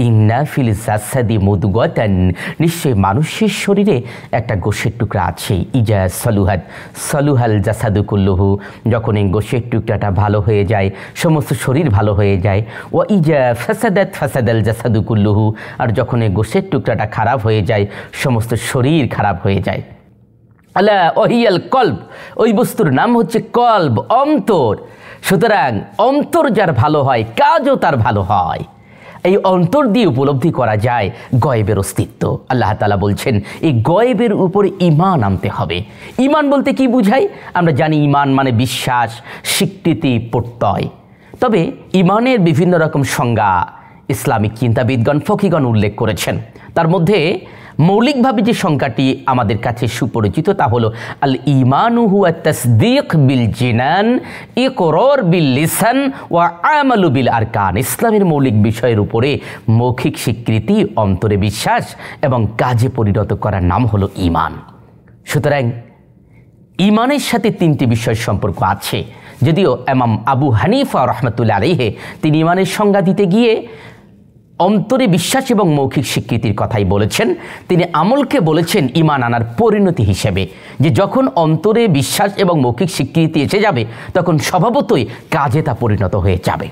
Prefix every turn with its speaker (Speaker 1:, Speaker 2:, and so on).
Speaker 1: ইন্না ফিল জাসাদি মুদগাতান, নিশ্চয়ই মানুষের শরীরে একটা গোশের টুকরা আছে। ইজা সলুহাত সলুহাল জাসাদু কুল্লুহু, যখন এই গোশের টুকরাটা ভালো হয়ে যায় সমস্ত শরীর ভালো হয়ে যায়। ও ইজা ফাসাদাত ফাসাদাল জাসাদু কুল্লুহু, আর যখন এই গোশের টুকরাটা খারাপ হয়ে যায় সমস্ত শরীর খারাপ হয়ে যায়। আলা ওহিয়াল কলব, ওই বস্তুর নাম হচ্ছে কলব, অন্তর। সুতরাং অন্তর যার ভালো হয় কাজও তার ভালো হয়। এই অন্তর দিয়ে উপলব্ধি করা যায় গয়েবের অস্তিত্ব। আল্লাহ তাআলা বলছেন এই গয়েবের উপরে ঈমান আনতে হবে। ঈমান বলতে কি বুঝায়? আমরা জানি ঈমান মানে বিশ্বাস, স্বীকৃতি, প্রত্যয়। তবে ঈমানের বিভিন্ন রকম সংজ্ঞা ইসলামিক চিন্তাবিদগণ, ফকিগণ উল্লেখ করেছেন। তার মধ্যে মৌলিকভাবে যে সংখ্যাটি আমাদের কাছে সুপরিচিত তা হলো আল ঈমানু হুয়া তাসদীক বিল জিনান, ইকরার বিল লিসান ওয়া আমালু বিল আরকান। ইসলামের মৌলিক বিষয়ের উপরে মৌখিক স্বীকৃতি, অন্তরে বিশ্বাস এবং কাজে পরিণত করার নাম হলো ঈমান। সুতরাং ঈমানের সাথে তিনটি বিষয়ের সম্পর্ক আছে। যদিও ইমাম আবু হানিফা রাহমাতুল্লাহ আলাইহি তিনি ঈমানের সংজ্ঞা দিতে গিয়ে অন্তরে বিশ্বাস এবং মৌখিক স্বীকৃতির কথাই বলেছেন। তিনি আমলকে বলেছেন ঈমান আনার পরিণতি হিসেবে, যে যখন অন্তরে বিশ্বাস এবং মৌখিক স্বীকৃতি এসে যাবে তখন স্বভাবতই কাজে তা পরিণত হয়ে যাবে।